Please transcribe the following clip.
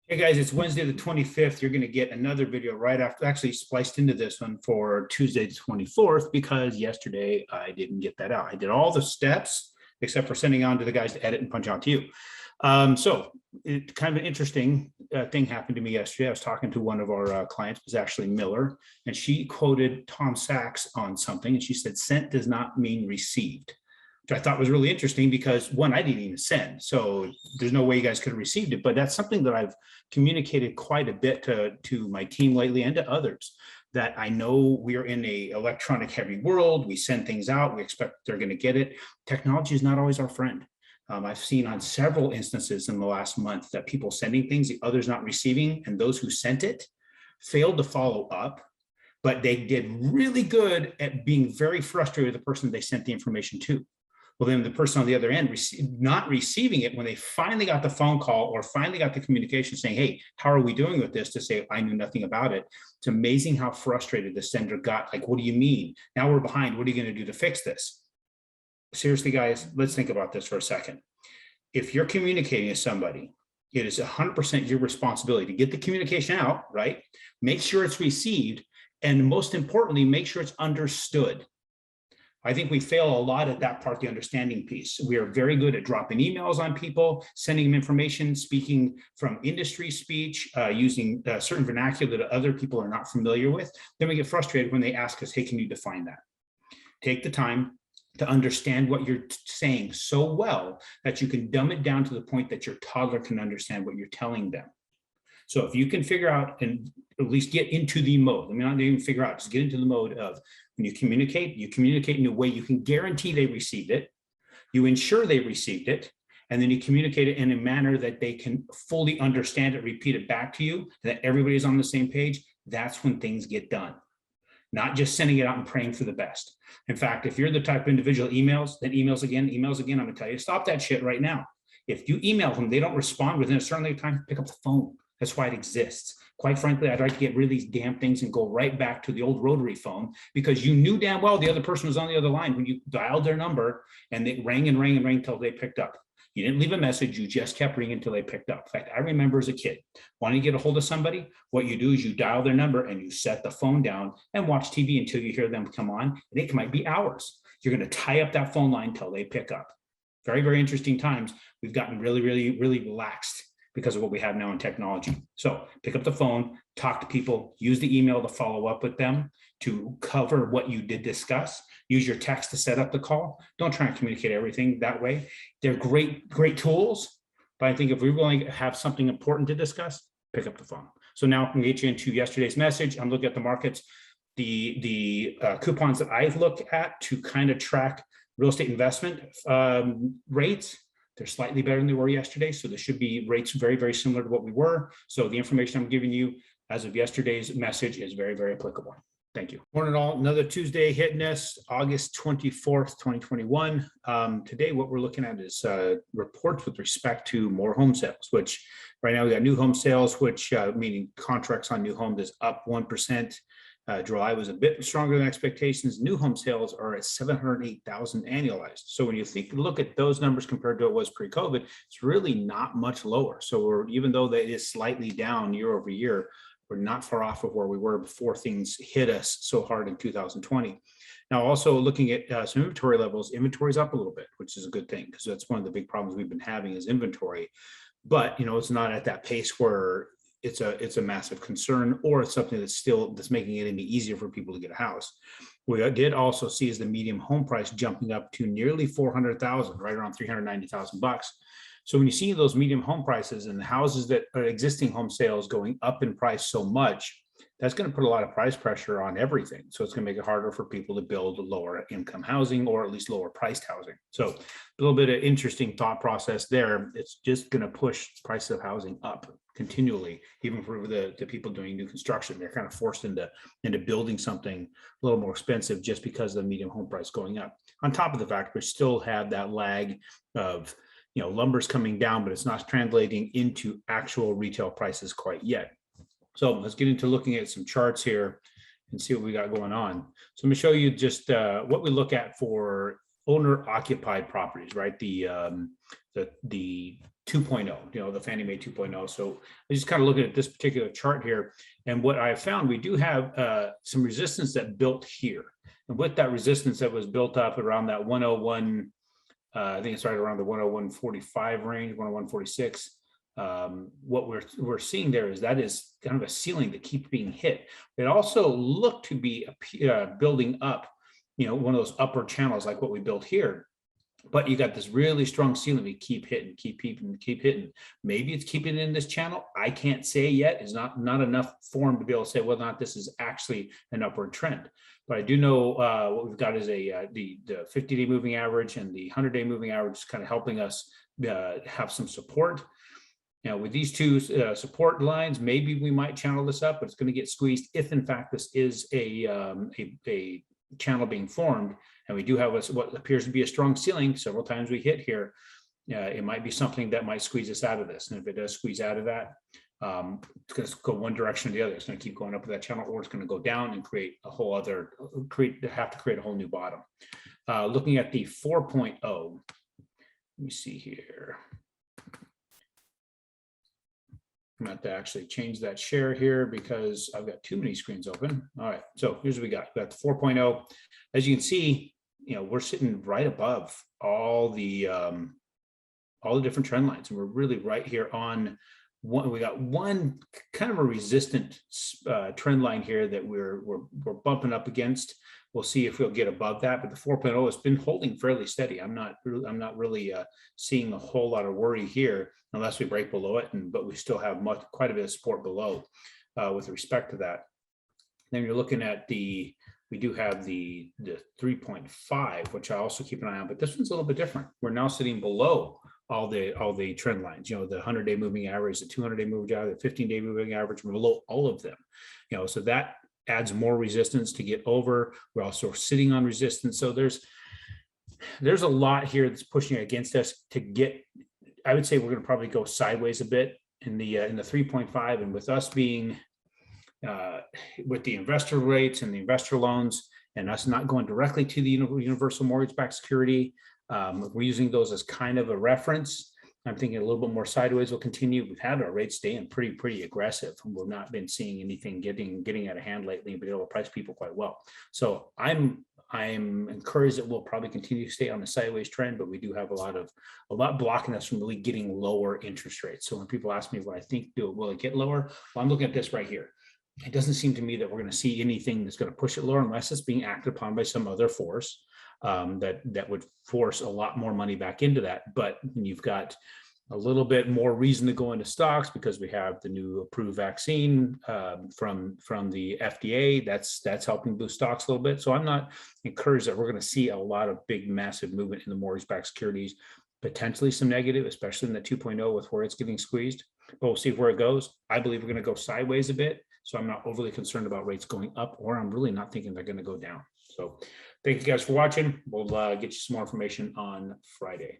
Hey guys, it's Wednesday the 25th. You're going to get another video right after, actually spliced into this one for Tuesday the 24th, because yesterday I didn't get that out. I did all the steps except for sending on to the guys to edit and punch out to you. So it kind of an interesting thing happened to me yesterday. I was talking to one of our clients, it was actually Miller, and she quoted Tom Sachs on something, and she said, "Sent does not mean received." Which I thought was really interesting because, one, I didn't even send, so there's no way you guys could have received it. But that's something that I've communicated quite a bit to my team lately and to others, that I know we are in a electronic heavy world. We send things out, we expect they're going to get it. Technology is not always our friend. I've seen on several instances in the last month that people sending things, the others not receiving, and those who sent it failed to follow up, but they did really good at being very frustrated with the person they sent the information to. Well, then the person on the other end not receiving it, when they finally got the phone call or finally got the communication saying, "Hey, how are we doing with this?" to say, "I knew nothing about it." It's amazing how frustrated the sender got. Like, what do you mean? Now we're behind. What are you going to do to fix this? Seriously, guys, let's think about this for a second. If you're communicating with somebody, it is 100% your responsibility to get the communication out, right? Make sure it's received. And most importantly, make sure it's understood. I think we fail a lot at that part, the understanding piece. We are very good at dropping emails on people, sending them information, speaking from industry speech, using certain vernacular that other people are not familiar with. Then we get frustrated when they ask us, "Hey, can you define that?" Take the time to understand what you're saying so well that you can dumb it down to the point that your toddler can understand what you're telling them. So if you can figure out and at least get into the mode, I mean, not even figure out, just get into the mode of, when you communicate in a way you can guarantee they received it, you ensure they received it, and then you communicate it in a manner that they can fully understand it, repeat it back to you, and that everybody's on the same page. That's when things get done. Not just sending it out and praying for the best. In fact, if you're the type of individual emails, then emails again, I'm gonna tell you, stop that shit right now. If you email them, they don't respond within a certain amount of time, pick up the phone. That's why it exists. Quite frankly, I'd like to get rid of these damn things and go right back to the old rotary phone, because you knew damn well the other person was on the other line when you dialed their number, and it rang and rang and rang until they picked up. You didn't leave a message, you just kept ringing until they picked up. In fact, I remember as a kid, wanting to get a hold of somebody, what you do is you dial their number and you set the phone down and watch TV until you hear them come on, and it might be hours. You're going to tie up that phone line until they pick up. Very, very interesting times. We've gotten really, really, really relaxed because of what we have now in technology. So pick up the phone, talk to people, use the email to follow up with them, to cover what you did discuss. Use your text to set up the call. Don't try and communicate everything that way. They're great, great tools, but I think if we're going to have something important to discuss, pick up the phone. So now I'm going to get you into yesterday's message. I'm looking at the markets, the coupons that I look at to kind of track real estate investment rates. They're slightly better than they were yesterday. So there should be rates very, very similar to what we were. So the information I'm giving you as of yesterday's message is very, very applicable. Thank you. Morning all, another Tuesday hitting us, August 24th, 2021. Today, what we're looking at is reports with respect to more home sales, which right now we got new home sales, which meaning contracts on new homes is up 1%. July was a bit stronger than expectations. New home sales are at 708,000 annualized. So when you look at those numbers compared to what it was pre-COVID, it's really not much lower. So even though that is slightly down year over year, we're not far off of where we were before things hit us so hard in 2020. Now, also looking at some inventory levels, inventory's up a little bit, which is a good thing, because that's one of the big problems we've been having is inventory. But it's not at that pace where it's a massive concern, or it's something that's making it any easier for people to get a house. We did also see as the median home price jumping up to nearly 400,000, right around 390,000 bucks. So when you see those medium home prices and the houses that are existing home sales going up in price so much, that's going to put a lot of price pressure on everything. So it's going to make it harder for people to build lower income housing, or at least lower priced housing. So a little bit of interesting thought process there. It's just going to push prices of housing up continually, even for the people doing new construction. They're kind of forced into building something a little more expensive just because of the medium home price going up. On top of the fact, we still have that lag of lumber's coming down, but it's not translating into actual retail prices quite yet. So let's get into looking at some charts here and see what we got going on. So I'm going to show you just what we look at for owner occupied properties, right? The 2.0, the Fannie Mae 2.0. So I just kind of looking at this particular chart here, and what I found, we do have some resistance that built here, and with that resistance that was built up around that 101, I think it's right around the 101.45 range, 101.46. What we're seeing there is that is kind of a ceiling that keeps being hit. It also looked to be building up, one of those upper channels like what we built here. But you got this really strong ceiling we keep hitting, keep hitting. Maybe it's keeping it in this channel. I can't say yet. It's not enough form to be able to say whether or not this is actually an upward trend. But I do know what we've got is the 50-day moving average and the 100-day moving average kind of helping us have some support. With these two support lines, maybe we might channel this up, but it's going to get squeezed if, in fact, this is a channel being formed, and we do have what appears to be a strong ceiling. Several times we hit here. It might be something that might squeeze us out of this, and if it does squeeze out of that, it's going to go one direction or the other. It's going to keep going up with that channel, or it's going to go down and create a whole other create a whole new bottom. Looking at the 4.0, let me see here. I'm going to actually change that share here because I've got too many screens open. All right, so here's what we got. We got the 4.0. As you can see, we're sitting right above all the different trend lines, and we're really right here on one. We got one kind of a resistant trend line here that we're bumping up against. We'll see if we'll get above that, but the 4.0 has been holding fairly steady. I'm not really seeing a whole lot of worry here unless we break below it, but we still have quite a bit of support below with respect to that. Then you're looking at we do have the 3.5, which I also keep an eye on, but this one's a little bit different. We're now sitting below all the trend lines, the 100-day moving average, the 200-day moving average, the 15-day moving average, we're below all of them, so that adds more resistance to get over. We're also sitting on resistance. So there's a lot here that's pushing against us to get, I would say we're going to probably go sideways a bit in the 3.5, and with us being with the investor rates and the investor loans and us not going directly to the universal mortgage-backed security, we're using those as kind of a reference. I'm thinking a little bit more sideways will continue. We've had our rates staying pretty aggressive, and we've not been seeing anything getting out of hand lately, but it'll price people quite well. So I'm encouraged that we'll probably continue to stay on the sideways trend, but we do have a lot blocking us from really getting lower interest rates. So when people ask me what I think, will it get lower? Well, I'm looking at this right here. It doesn't seem to me that we're going to see anything that's going to push it lower unless it's being acted upon by some other force that would force a lot more money back into that. But you've got a little bit more reason to go into stocks because we have the new approved vaccine from the FDA. That's helping boost stocks a little bit. So I'm not encouraged that we're going to see a lot of big, massive movement in the mortgage-backed securities. Potentially some negative, especially in the 2.0 with where it's getting squeezed. But we'll see where it goes. I believe we're going to go sideways a bit. So I'm not overly concerned about rates going up, or I'm really not thinking they're going to go down. So thank you guys for watching. We'll get you some more information on Friday.